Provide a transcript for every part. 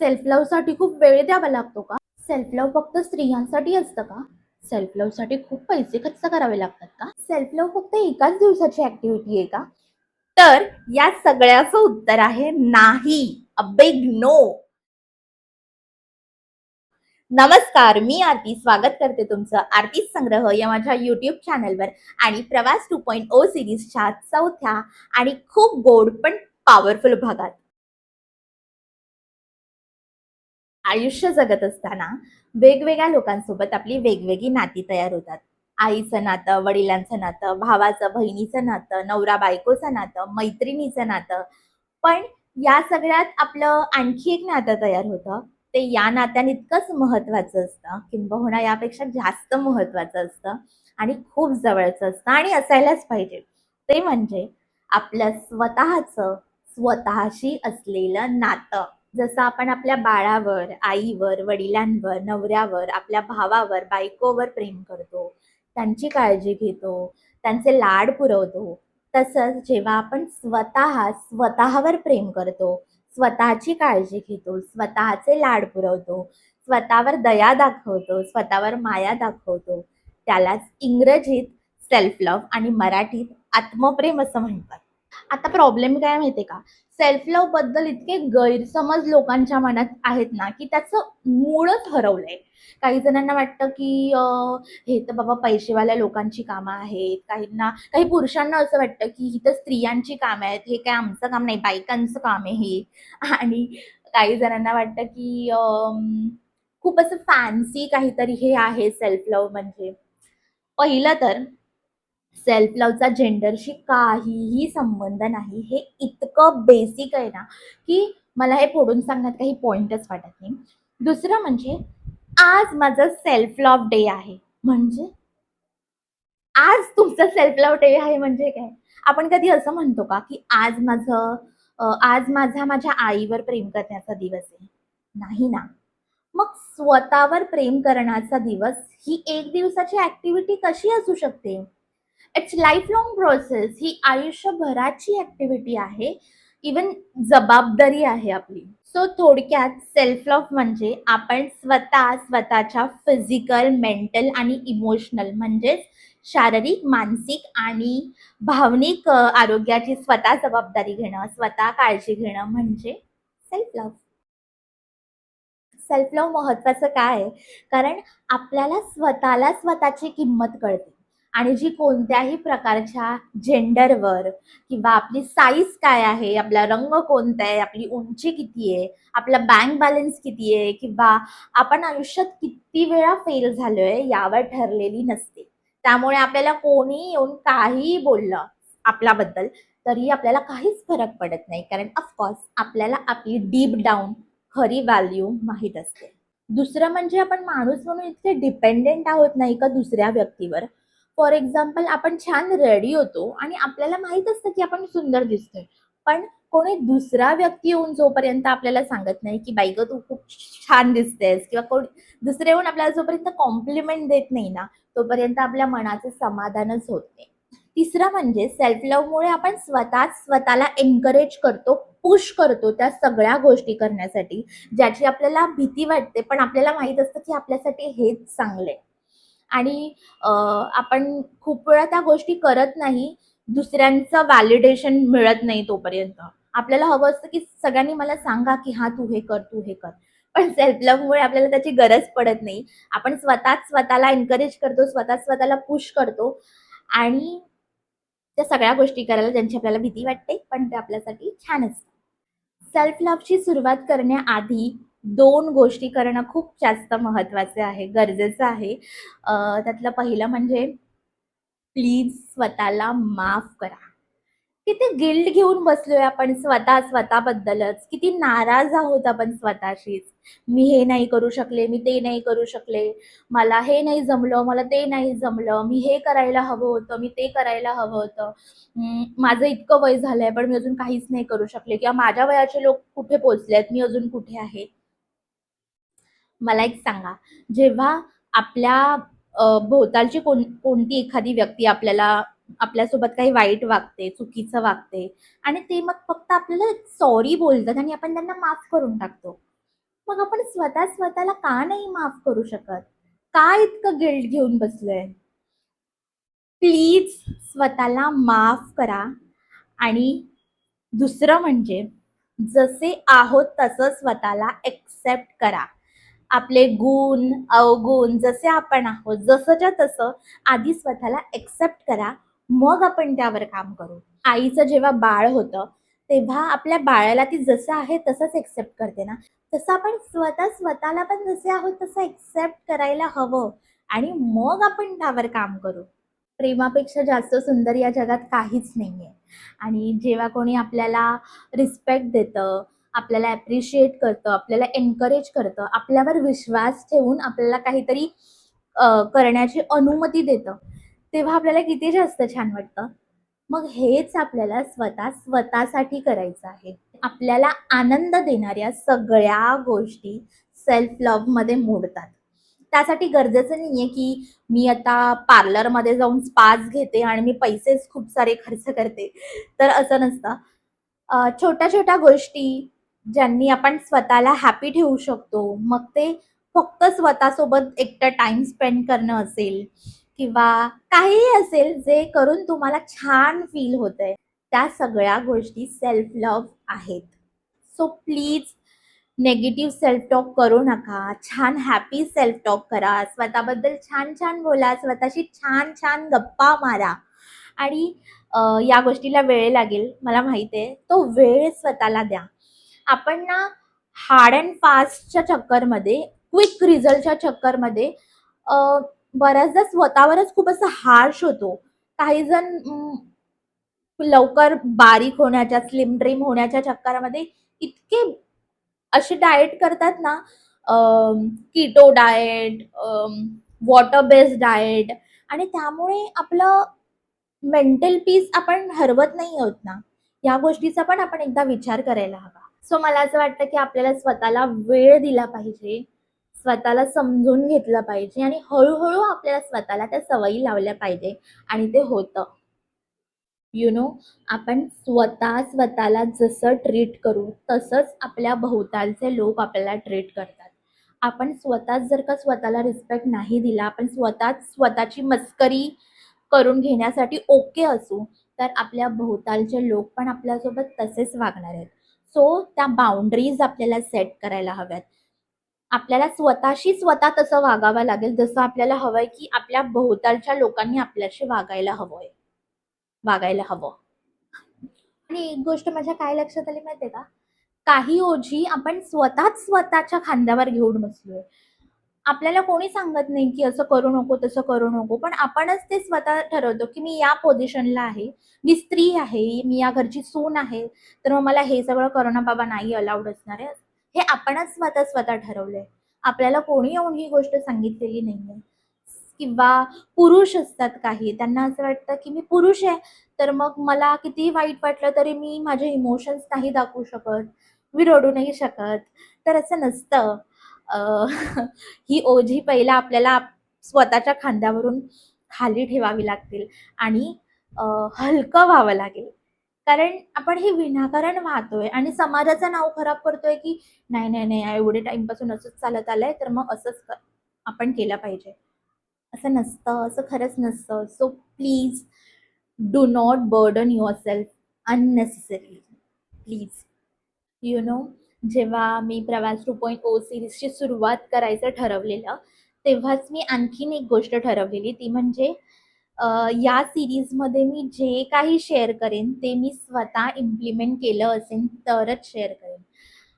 Self love साठी खूप वेळ द्यावा लागतो का? सेल्फ लव्ह फक्त स्त्रियांसाठी असतं का? सेल्फ लव्ह साठी खूप पैसे खर्च करावे लागतात का? सेल्फ लव्ह फक्त एकाच दिवसाची ऍक्टिव्हिटी आहे का? तर या सगळ्याचं उत्तर आहे नाही. A big no. नमस्कार, मी आरती स्वागत करते तुमचं आरतीच संग्रह या माझ्या युट्यूब चॅनलवर आणि प्रवास 2.0 सिरीजच्या चौथ्या आणि खूप गोड पण पॉवरफुल भागात. आयुष्य जगत असताना वेगवेगळ्या लोकांसोबत आपली वेगवेगळी नाती तयार होतात. आईचं नातं, वडिलांचं नातं, भावाचं बहिणीचं नातं, नवरा बायकोचं नातं, मैत्रिणीचं नातं. पण या सगळ्यात आपलं आणखी एक नातं तयार होतं. ते या नात्याइतकंच महत्वाचं असतं, किंबहुना यापेक्षा जास्त महत्वाचं असतं आणि खूप जवळचं असतं आणि असायलाच पाहिजे. ते म्हणजे आपलं स्वतःशी असलेलं नातं. जसं आपण आपल्या बाळावर, आईवर, वडिलांवर, नवऱ्यावर, आपल्या भावावर, बायकोवर प्रेम करतो, त्यांची काळजी घेतो, त्यांचे लाड पुरवतो, तसंच जेव्हा आपण स्वतःवर प्रेम करतो, स्वतःची काळजी घेतो, स्वतःचे लाड पुरवतो, स्वतःवर दया दाखवतो, स्वतःवर माया दाखवतो, त्यालाच इंग्रजीत सेल्फ लव्ह आणि मराठीत आत्मप्रेम असं म्हणतात. आता प्रॉब्लेम काय माहितीये का? सेल्फ लव्ह बद्दल इतके गैरसमज लोकांच्या मनात आहेत ना, की त्याचं मूळच हरवलंय. काही जणांना वाटतं, की हे तर बाबा पैसेवाल्या लोकांची कामं आहेत. काही पुरुषांना असं वाटतं, की ही तर स्त्रियांची कामं आहेत. हे काय आमचं काम नाही, बायकांचं काम आहे हे. आणि काही जणांना वाटतं, की खूप असं फॅन्सी काहीतरी हे आहे सेल्फ लव्ह म्हणजे. पहिलं तर सेल्फ लव्हचा जेंडरशी काहीही संबंध नाही. हे इतकं बेसिक आहे ना, की मला हे फोडून सांगण्यात काही पॉइंटच वाटत नाही. दुसरं म्हणजे आज माझं सेल्फ लव्ह डे आहे. म्हणजे आज तुमचं सेल्फ लव्ह डे आहे म्हणजे काय? आपण कधी असं म्हणतो का, की आज माझा माझ्या आईवर प्रेम करण्याचा दिवस आहे? नाही ना. मग स्वतःवर प्रेम करण्याचा दिवस ही एक दिवसाची ऍक्टिव्हिटी कशी असू शकते? It's life long process. ही आयुष्यभराची ऍक्टिव्हिटी आहे. इवन जबाबदारी आहे आपली. सो थोडक्यात सेल्फ लव्ह म्हणजे आपण स्वतःच्या फिजिकल, मेंटल आणि इमोशनल म्हणजेच शारीरिक, मानसिक आणि भावनिक आरोग्याची स्वतः जबाबदारी घेणं, स्वतः काळजी घेणं म्हणजे सेल्फ लव्ह. सेल्फ लव्ह महत्वाचं काय आहे? कारण आपल्याला स्वतःची किंमत कळते आणि जी कोणत्याही प्रकारच्या जेंडरवर किंवा आपली साईज काय आहे, आपला रंग कोणता आहे, आपली उंची किती आहे, आपला बँक बॅलन्स किती आहे किंवा आपण आयुष्यात किती वेळा फेल झालोय यावर ठरलेली नसते. त्यामुळे आपल्याला कोणी येऊन काहीही बोललं आपल्याबद्दल तरी आपल्याला काहीच फरक पडत नाही. कारण ऑफकोर्स आपल्याला आपली डीप डाऊन खरी व्हॅल्यू माहीत असते. दुसरं म्हणजे आपण माणूस म्हणून इतके डिपेंडेंट आहोत नाही का दुसऱ्या व्यक्तीवर. फॉर एक्झाम्पल आपण छान रेडी होतो आणि आपल्याला माहित असतं की आपण सुंदर दिसतोय. पण कोणी दुसरा व्यक्ती येऊन जोपर्यंत आपल्याला सांगत नाही की बाई गं तू खूप छान दिसतेस किंवा कोणी दुसरे येऊन आपल्याला जोपर्यंत कॉम्प्लिमेंट देत नाही ना, तोपर्यंत आपल्या मनाचं समाधानच होत नाही. तिसरं म्हणजे सेल्फ लव्हमुळे आपण स्वतःला एन्करेज करतो, पुश करतो त्या सगळ्या गोष्टी करण्यासाठी, ज्याची आपल्याला भीती वाटते, पण आपल्याला माहीत असतं की आपल्यासाठी हेच चांगलं आहे. आणि आपण खूप वेळा त्या गोष्टी करत नाही, दुसऱ्यांचं व्हॅलिडेशन मिळत नाही तोपर्यंत. आपल्याला हवं असतं की सगळ्यांनी मला सांगा की "हां, तू हे कर, तू हे कर." पण सेल्फ लव्हमुळे आपल्याला त्याची गरज पडत नाही. आपण स्वतःला एन्करेज करतो, स्वतःला पुश करतो आणि त्या सगळ्या गोष्टी करायला ज्यांची आपल्याला भीती वाटते, पण ते आपल्यासाठी छान असतं. सेल्फ लव्हची सुरुवात करण्याआधी 2 गोष्टी करणं खूप जास्त महत्त्वाचे आहे, गरजेचं आहे. त्यातलं पहिलं म्हणजे प्लीज स्वतःला माफ करा. किती गिल्ट घेऊन बसलोय आपण स्वतःबद्दलच. किती नाराज आहोत आपण स्वतःशीच. मी हे नाही करू शकले, मी ते नाही करू शकले. मला हे नाही जमलं, मला ते नाही जमलं. मी हे करायला हवं होतं, मी ते करायला हवं होतं. माझं इतकं वय झालंय, पण मी अजून काहीच नाही करू शकले किंवा माझ्या वयाचे लोक कुठे पोहोचलेत, मी अजून कुठे आहे? मला एक सांगा, जेव्हा आपल्या भोवतालची कोणती एखादी व्यक्ती आपल्यासोबत काही वाईट वागते, चुकीचं वागते आणि ते मग फक्त आपल्याला सॉरी बोलतात आणि आपण त्यांना माफ करून टाकतो. मग आपण स्वतःला का नाही माफ करू शकत? का इतकं गिल्ट घेऊन बसलोय? प्लीज स्वतःला माफ करा. आणि दुसरं म्हणजे जसे आहोत तसं स्वतःला एक्सेप्ट करा. आपले गुण, अवगुण जसे आपण आहोत, जसंच्या तसं आधी स्वतःला एक्सेप्ट करा. मग आपण त्यावर काम करू. आईचं जेव्हा बाळ होतं, तेव्हा आपल्या बाळाला ती जसं आहे तसंच एक्सेप्ट करते ना, तसं आपण स्वतःला पण जसे आहोत तसं एक्सेप्ट करायला हवं आणि मग आपण त्यावर काम करू. प्रेमापेक्षा जास्त सुंदर या जगात काहीच नाहीये. आणि जेव्हा कोणी आपल्याला रिस्पेक्ट देतं, आपल्याला ॲप्रिशिएट करतं, आपल्याला एन्करेज करतं, आपल्यावर विश्वास ठेवून आपल्याला काहीतरी करण्याची अनुमती देतं, तेव्हा आपल्याला किती जास्त छान वाटतं. मग हेच आपल्याला स्वतःसाठी करायचं आहे. आपल्याला आनंद देणाऱ्या सगळ्या गोष्टी सेल्फ लव्हमध्ये मोडतात. त्यासाठी गरजेचं नाहीये, की मी आता पार्लरमध्ये जाऊन स्पाच घेते आणि मी पैसेच खूप सारे खर्च करते. तर असं नसतं. छोट्या-छोट्या गोष्टी ज्यांनी आपण स्वतःला हॅपी ठेवू शकतो. मग ते फक्त स्वतःसोबत एकटं टाईम स्पेंड करणं असेल किंवा काहीही असेल, जे करून तुम्हाला छान फील होतंय. त्या सगळ्या गोष्टी सेल्फ लव्ह आहेत. So please negative self talk करू नका. छान हॅपी सेल्फ टॉक करा. स्वतःबद्दल छान-छान बोला. स्वतःशी छान-छान गप्पा मारा. आणि या गोष्टीला वेळ लागेल, मला माहिती आहे. तो वेळ स्वतःला द्या. आपण ना हार्ड अँड फास्टच्या चक्करमध्ये, क्विक रिझल्टच्या चक्करमध्ये अ, बऱ्याचदा स्वतःवरच खूप असं हार्श होतो. काही जण लवकर बारीक होण्याच्या, स्लिम ट्रिम होण्याच्या चक्करमध्ये इतके असे डाएट करतात ना, keto diet, water based diet आणि त्यामुळे आपलं मेंटल पीस आपण हरवत नाही आहोत ना. या गोष्टीचा पण आपण एकदा विचार करायला हवा. सो मला असं वाटतं, की आपल्याला स्वतःला वेळ दिला पाहिजे. स्वतःला समजून घेतलं पाहिजे आणि हळू आपल्याला स्वतःला त्या सवयी लावल्या पाहिजे आणि ते होतं. आपण स्वतःला जसं ट्रीट करू, तसंच आपल्या भोवतालचे लोक आपल्याला ट्रीट करतात. आपण स्वतःच जर का स्वतःला रिस्पेक्ट नाही दिला, आपण स्वतःच स्वतःची मस्करी करून घेण्यासाठी ओके असू, तर आपल्या भोवतालचे लोक पण आपल्यासोबत तसेच वागणार आहेत. सो त्या बाउंडरीज आपल्याला सेट करायला हव्यात. आपल्याला स्वतःशी स्वतः तसं वागावं लागेल, जसं आपल्याला हवंय, की आपल्या भोवतालच्या लोकांनी आपल्याशी वागायला हवं. आणि एक गोष्ट माझ्या काय लक्षात आली माहितीये का? काही ओझी आपण स्वतःच स्वतःच्या खांद्यावर घेऊन बसलोय. आपल्याला कोणी सांगत नाही, की असं करू नको, तसं करू नको. पण आपणच ते स्वतः ठरवतो, की मी या पोझिशनला आहे, मी स्त्री आहे, मी या घरची सून आहे, तर मग मला हे सगळं करणं बाबा नाही अलाउड असणार आहे. हे आपणच स्वतः ठरवलंय. आपल्याला कोणी येऊन ही गोष्ट सांगितलेली नाहीये. किंवा पुरुष असतात काही, त्यांना असं वाटतं, की मी पुरुष आहे, तर मग मला कितीही वाईट वाटलं तरी मी माझे इमोशन्स नाही दाखवू शकत, मी रडू नाही शकत. तर असं नसतं. अ, ही ओझी पहिला आपल्याला स्वतःच्या खांद्यावरून खाली ठेवावी लागतील आणि हलकं व्हावं लागेल. कारण आपण हे विनाकारण वाहतोय आणि समाजाचं नाव खराब करतोय, की नाही, एवढे टाईमपासून असंच चालत आलंय, तर मग असंच आपण केलं पाहिजे. असं नसतं, असं खरंच नसतं. So please do not burden yourself unnecessarily. Please. You know जेव्हा मी प्रवास 2.0 सीरीजची सुरुवात करायचं ठरवलेलं, तेव्हाच मी आणखीन एक गोष्ट ठरवलेली, ती म्हणजे या सीरीजमध्ये मी जे काही शेअर करेन, ते मी स्वतः इम्प्लिमेंट केलं असेल तरच शेअर करेन.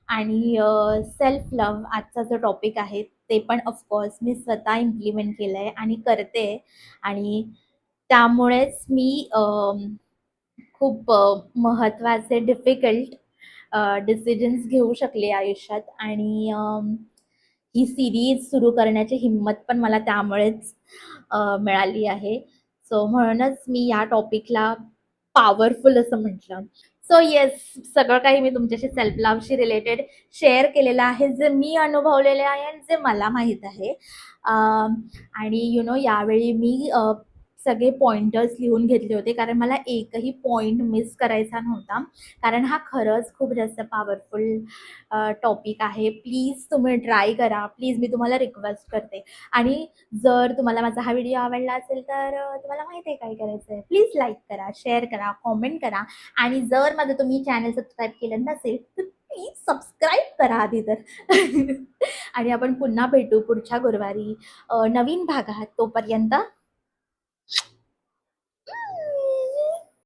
आणि सेल्फ लव्ह आजचा जो टॉपिक आहे, ते पण ऑफकोर्स मी स्वतः इम्प्लिमेंट केलंय आणि करते. आणि त्यामुळेच मी खूप महत्त्वाचे डिफिकल्ट डिसिजन्स घेऊ शकले आयुष्यात आणि ही सीरीज सुरू करण्याची हिंमत पण मला त्यामुळेच मिळाली आहे. सो म्हणूनच मी या टॉपिकला पॉवरफुल असं म्हटलं. सो येस, सगळं काही मी तुमच्याशी सेल्फ लव्हशी रिलेटेड शेअर केलेलं आहे, जे मी अनुभवलेले आहे आणि जे मला माहीत आहे. आणि यावेळी मी सगळे पॉइंटर्स लिहून घेतले होते, कारण मला एकही पॉइंट मिस करायचा नव्हता. कारण हा खरंच खूप जास्त पॉवरफुल टॉपिक आहे. प्लीज तुम्ही ट्राय करा. प्लीज मी तुम्हाला रिक्वेस्ट करते. आणि जर तुम्हाला माझा हा व्हिडिओ आवडला असेल तर तुम्हाला माहिती आहे काय करायचं आहे. प्लीज लाईक करा, शेअर करा, कॉमेंट करा. आणि जर माझं तुम्ही चॅनल सबस्क्राईब केलं नसेल तर प्लीज सबस्क्राईब करा आधी तर. आणि आपण पुन्हा भेटू पुढच्या गुरुवारी नवीन भागात. तोपर्यंत